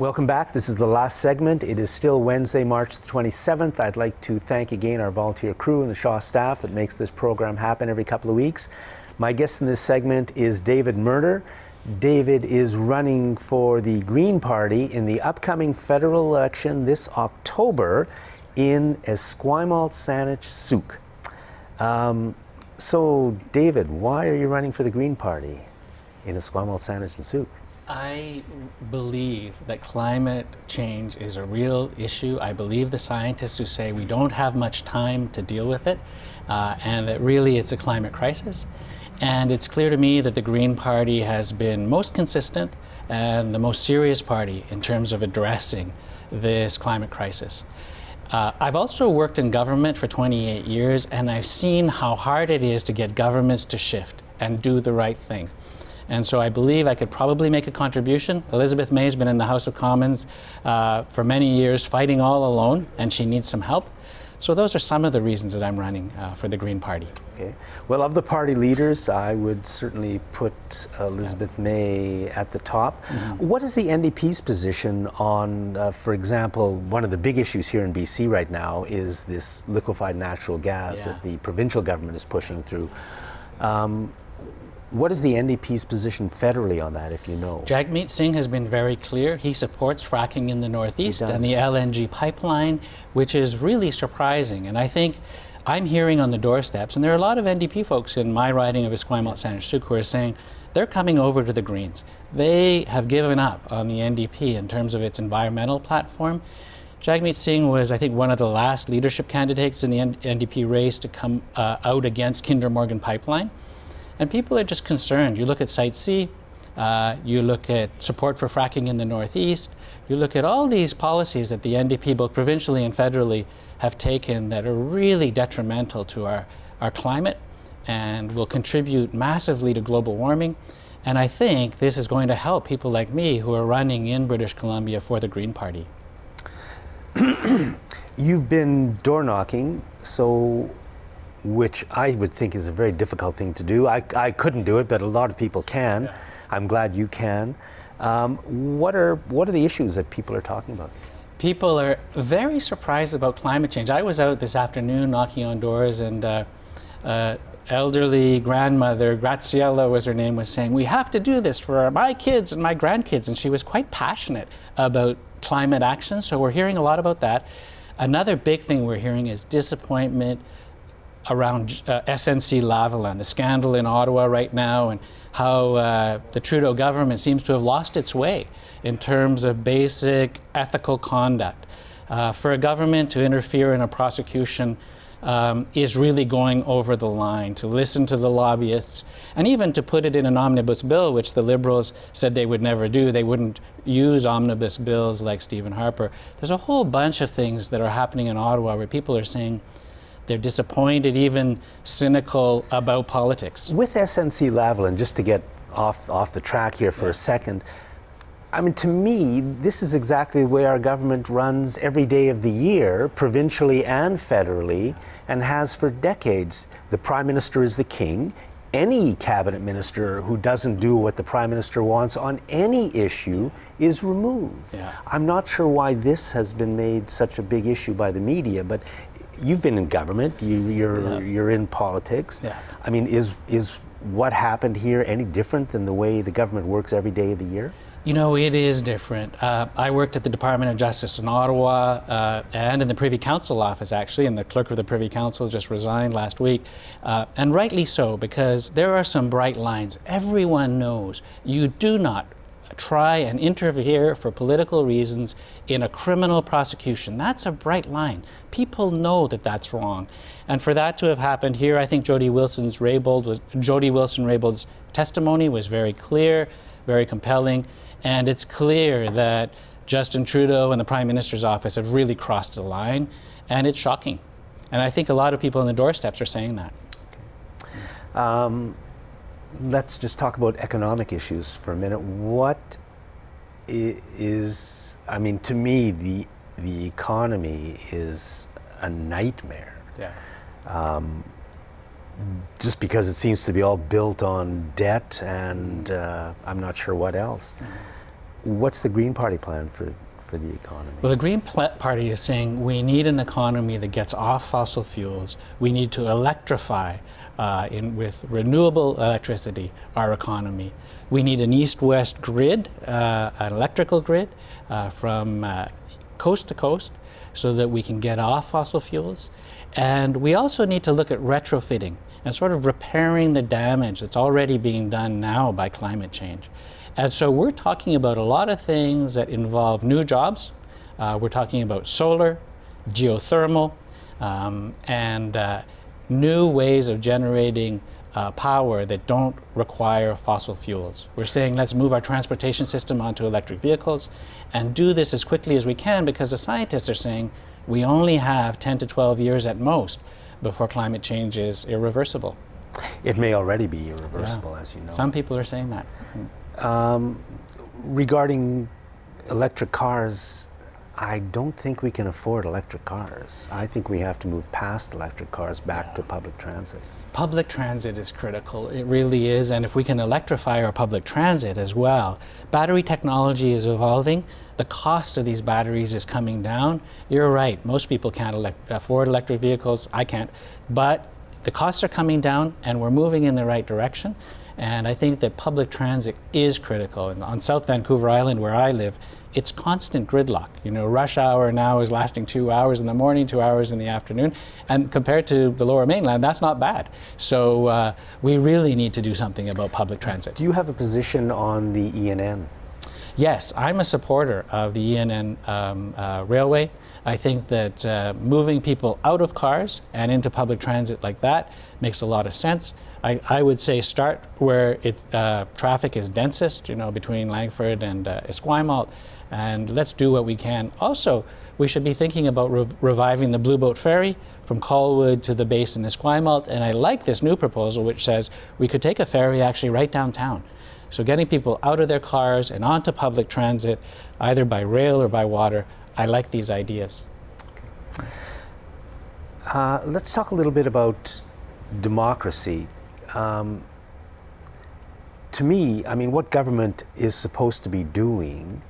Welcome back. This is the last segment. It is still Wednesday, March the 27th. I'd like to thank again our volunteer crew and the Shaw staff that makes this program happen every couple of weeks. My guest in this segment is David Merner. David is running for the Green Party in the upcoming federal election this October in Esquimalt-Saanich-Sooke. So, David, why are you running for the Green Party in Esquimalt-Saanich-Sooke? I believe that climate change is a real issue. I believe the scientists who say we don't have much time to deal with it, and that really it's a climate crisis. And it's clear to me that the Green Party has been most consistent and the most serious party in terms of addressing this climate crisis. I've also worked in government for 28 years, and I've seen how hard it is to get governments to shift and do the right thing. And so I believe I could probably make a contribution. Elizabeth May's been in the House of Commons for many years fighting all alone, and she needs some help. So those are some of the reasons that I'm running for the Green Party. Okay. Well, of the party leaders, I would certainly put Elizabeth May at the top. Mm-hmm. What is the NDP's position on, for example, one of the big issues here in BC right now is this liquefied natural gas that the provincial government is pushing through. What is the NDP's position federally on that, if you know? Jagmeet Singh has been very clear. He supports fracking in the Northeast and the LNG pipeline, which is really surprising. And I think I'm hearing on the doorsteps, and there are a lot of NDP folks in my riding of Esquimalt-Saanich-Sooke who are saying they're coming over to the Greens. They have given up on the NDP in terms of its environmental platform. Jagmeet Singh was, I think, one of the last leadership candidates in the NDP race to come out against Kinder Morgan pipeline. And people are just concerned. You look at Site C, you look at support for fracking in the Northeast, you look at all these policies that the NDP, both provincially and federally, have taken that are really detrimental to our climate and will contribute massively to global warming. And I think this is going to help people like me who are running in British Columbia for the Green Party. You've been door knocking, which I would think is a very difficult thing to do. I couldn't do it, but a lot of people can. Yeah. I'm glad you can. What are the issues that people are talking about? People are very surprised about climate change. I was out this afternoon knocking on doors, and elderly grandmother, Graciela was her name, was saying, we have to do this for my kids and my grandkids. And she was quite passionate about climate action, so we're hearing a lot about that. Another big thing we're hearing is disappointment around SNC Lavalin, the scandal in Ottawa right now, and how the Trudeau government seems to have lost its way in terms of basic ethical conduct. For a government to interfere in a prosecution is really going over the line, to listen to the lobbyists, and even to put it in an omnibus bill, which the Liberals said they would never do. They wouldn't use omnibus bills like Stephen Harper. There's a whole bunch of things that are happening in Ottawa where people are saying they're disappointed, even cynical about politics. With SNC Lavalin, just to get off the track here for a second, I mean, to me, this is exactly the way our government runs every day of the year, provincially and federally, and has for decades. The Prime Minister is the king. Any cabinet minister who doesn't do what the Prime Minister wants on any issue is removed. Yeah. I'm not sure why this has been made such a big issue by the media, but you've been in government, you're in politics. Yeah. I mean, is what happened here any different than the way the government works every day of the year? You know, it is different. I worked at the Department of Justice in Ottawa and in the Privy Council office, actually, and the clerk of the Privy Council just resigned last week. And rightly so, because there are some bright lines. Everyone knows you do not try and interfere for political reasons in a criminal prosecution. That's a bright line. People know that that's wrong. And for that to have happened here, I think Jody Wilson-Raybould's testimony was very clear, very compelling, and it's clear that Justin Trudeau and the Prime Minister's office have really crossed the line, and it's shocking. And I think a lot of people on the doorsteps are saying that. Okay. Let's just talk about economic issues for a minute. What is, I mean, to me, the economy is a nightmare. Yeah. Just because it seems to be all built on debt and I'm not sure what else. What's the Green Party plan for the economy? Well, the Green Party is saying we need an economy that gets off fossil fuels. We need to electrify with renewable electricity our economy. We need an east-west grid, an electrical grid from coast to coast so that we can get off fossil fuels. And we also need to look at retrofitting and sort of repairing the damage that's already being done now by climate change. And so we're talking about a lot of things that involve new jobs. We're talking about solar, geothermal, and new ways of generating power that don't require fossil fuels. We're saying let's move our transportation system onto electric vehicles and do this as quickly as we can, because the scientists are saying we only have 10 to 12 years at most before climate change is irreversible. It may already be irreversible, as you know. Some people are saying that. Regarding electric cars, I don't think we can afford electric cars. I think we have to move past electric cars back to public transit. Public transit is critical. It really is. And if we can electrify our public transit as well, battery technology is evolving. The cost of these batteries is coming down. You're right. Most people can't afford electric vehicles. I can't. But the costs are coming down and we're moving in the right direction. And I think that public transit is critical. And on South Vancouver Island, where I live, it's constant gridlock. You know, rush hour now is lasting 2 hours in the morning, 2 hours in the afternoon. And compared to the Lower Mainland, that's not bad. So we really need to do something about public transit. Do you have a position on the ENN? Yes, I'm a supporter of the ENN railway. I think that moving people out of cars and into public transit like that makes a lot of sense. I would say start where traffic is densest, you know, between Langford and Esquimalt, and let's do what we can. Also, we should be thinking about reviving the Blue Boat Ferry from Colwood to the base in Esquimalt, and I like this new proposal which says we could take a ferry actually right downtown. So getting people out of their cars and onto public transit, either by rail or by water, I like these ideas. Let's talk a little bit about democracy. To me, I mean, what government is supposed to be doing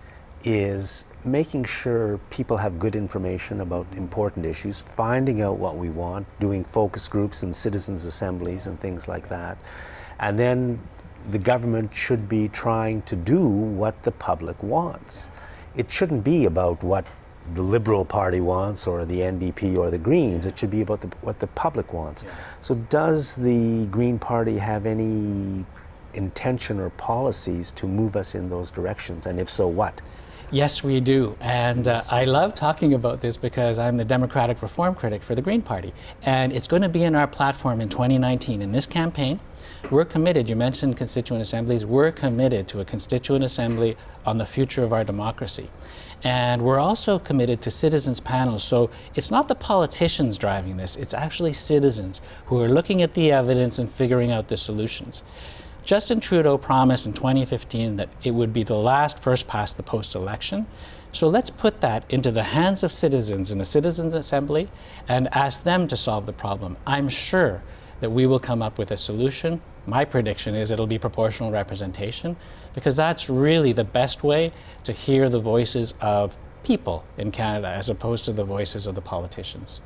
is making sure people have good information about important issues, finding out what we want, doing focus groups and citizens' assemblies and things like that. And then the government should be trying to do what the public wants. It shouldn't be about what the Liberal Party wants or the NDP or the Greens. It should be about what the public wants. Yeah. So does the Green Party have any intention or policies to move us in those directions? And if so, what? Yes, we do. And I love talking about this because I'm the Democratic Reform Critic for the Green Party. And it's going to be in our platform in 2019. In this campaign, we're committed, you mentioned constituent assemblies, we're committed to a constituent assembly on the future of our democracy. And we're also committed to citizens panels. So it's not the politicians driving this, it's actually citizens who are looking at the evidence and figuring out the solutions. Justin Trudeau promised in 2015 that it would be the last first past the post election. So let's put that into the hands of citizens in a citizens assembly and ask them to solve the problem. I'm sure that we will come up with a solution. My prediction is it'll be proportional representation, because that's really the best way to hear the voices of people in Canada as opposed to the voices of the politicians.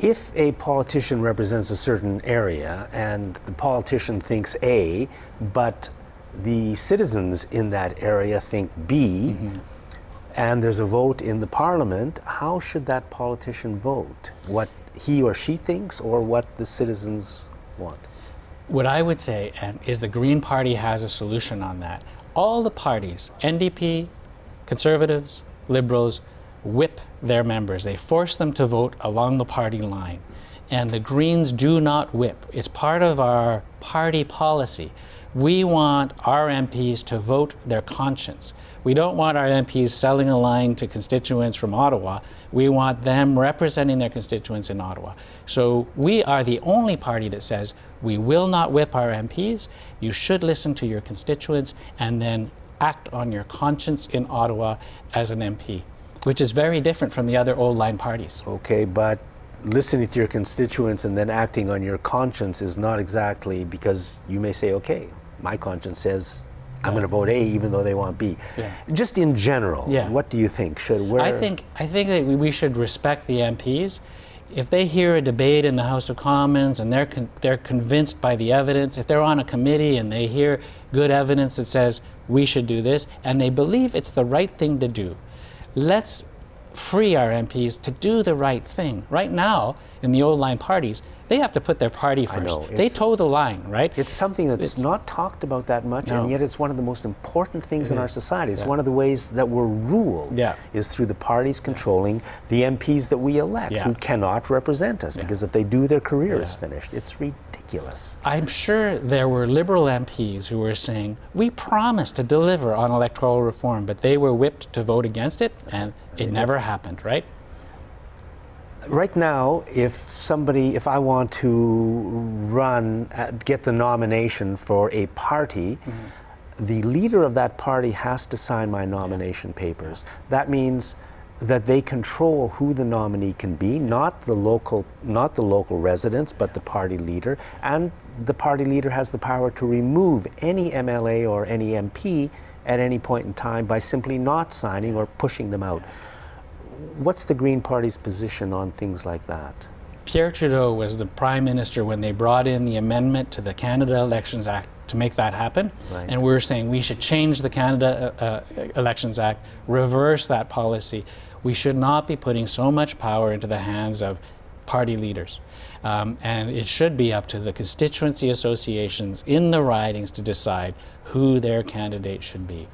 If a politician represents a certain area and the politician thinks A, but the citizens in that area think B, and there's a vote in the parliament, how should that politician vote? What he or she thinks or what the citizens want? What I would say is the Green Party has a solution on that. All the parties, NDP, Conservatives, Liberals, whip their members. They force them to vote along the party line. And the Greens do not whip. It's part of our party policy. We want our MPs to vote their conscience. We don't want our MPs selling a line to constituents from Ottawa. We want them representing their constituents in Ottawa. So we are the only party that says we will not whip our MPs. You should listen to your constituents and then act on your conscience in Ottawa as an MP, which is very different from the other old line parties. Okay, but listening to your constituents and then acting on your conscience is not exactly, because you may say, okay, my conscience says I'm going to vote A even though they want B. Yeah. Just in general, what do you think? I think that we should respect the MPs. If they hear a debate in the House of Commons and they're convinced by the evidence, if they're on a committee and they hear good evidence that says we should do this, and they believe it's the right thing to do, let's free our MPs to do the right thing. Right now, in the old line parties, they have to put their party first. They toe the line, right? It's something that's not talked about that much, and yet it's one of the most important things in our society. It's one of the ways that we're ruled is through the parties controlling the MPs that we elect, who cannot represent us, because if they do, their career is finished. It's ridiculous. I'm sure there were Liberal MPs who were saying, we promised to deliver on electoral reform, but they were whipped to vote against it, and it never happened, right? Right now, if I want to get the nomination for a party, the leader of that party has to sign my nomination papers. That means that they control who the nominee can be, not the local residents, but the party leader. And the party leader has the power to remove any MLA or any MP at any point in time by simply not signing or pushing them out. What's the Green Party's position on things like that? Pierre Trudeau was the Prime Minister when they brought in the amendment to the Canada Elections Act to make that happen. Right. And we're saying we should change the Canada Elections Act, reverse that policy. We should not be putting so much power into the hands of party leaders. And it should be up to the constituency associations in the ridings to decide who their candidate should be.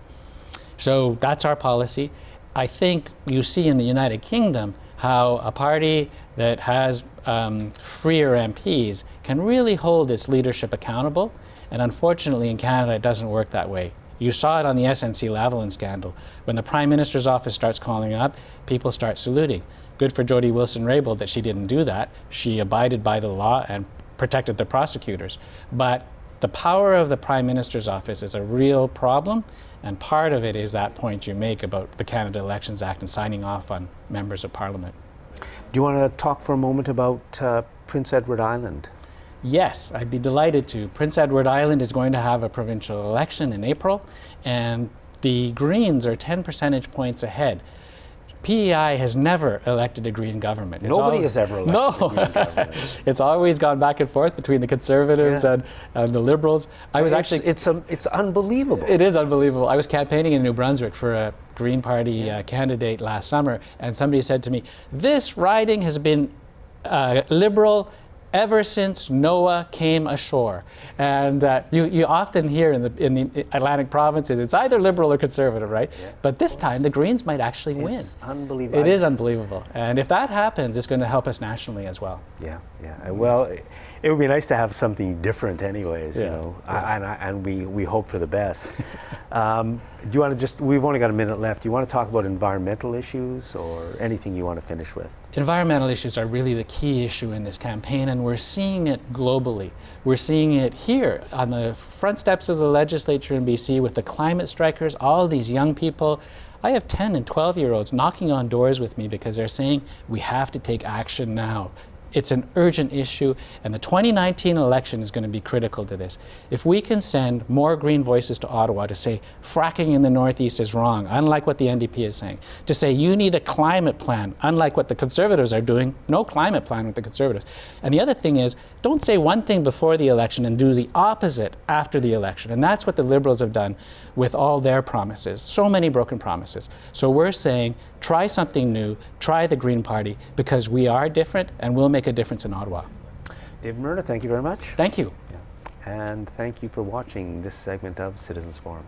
So that's our policy. I think you see in the United Kingdom how a party that has freer MPs can really hold its leadership accountable, and unfortunately in Canada it doesn't work that way. You saw it on the SNC Lavalin scandal. When the Prime Minister's office starts calling up, people start saluting. Good for Jody Wilson-Raybould that she didn't do that. She abided by the law and protected the prosecutors. But the power of the Prime Minister's office is a real problem, and part of it is that point you make about the Canada Elections Act and signing off on members of Parliament. Do you want to talk for a moment about Prince Edward Island? Yes, I'd be delighted to. Prince Edward Island is going to have a provincial election in April, and the Greens are 10 percentage points ahead. PEI has never elected a Green government. Nobody has ever elected a Green government. It's always gone back and forth between the Conservatives and the Liberals. It's unbelievable. It is unbelievable. I was campaigning in New Brunswick for a Green Party candidate last summer, and somebody said to me, "This riding has been Liberal ever since Noah came ashore." And you often hear in the Atlantic provinces, it's either Liberal or Conservative, right? Yeah, but this time the Greens might actually win. It's unbelievable. It is unbelievable. And if that happens, it's going to help us nationally as well. Yeah. Well, it would be nice to have something different anyways, you know, and we hope for the best. Do you want to we've only got a minute left. Do you want to talk about environmental issues or anything you want to finish with? Environmental issues are really the key issue in this campaign, and we're seeing it globally. We're seeing it here on the front steps of the legislature in BC with the climate strikers, all these young people. I have 10 and 12-year-olds knocking on doors with me because they're saying we have to take action now. It's an urgent issue, and the 2019 election is going to be critical to this. If we can send more Green voices to Ottawa to say fracking in the Northeast is wrong, unlike what the NDP is saying, to say you need a climate plan, unlike what the Conservatives are doing, no climate plan with the Conservatives. And the other thing is, don't say one thing before the election and do the opposite after the election. And that's what the Liberals have done with all their promises, so many broken promises. So we're saying, try something new, try the Green Party, because we are different and we'll make a difference in Ottawa. David Merner, thank you very much. Thank you. And thank you for watching this segment of Citizens Forum.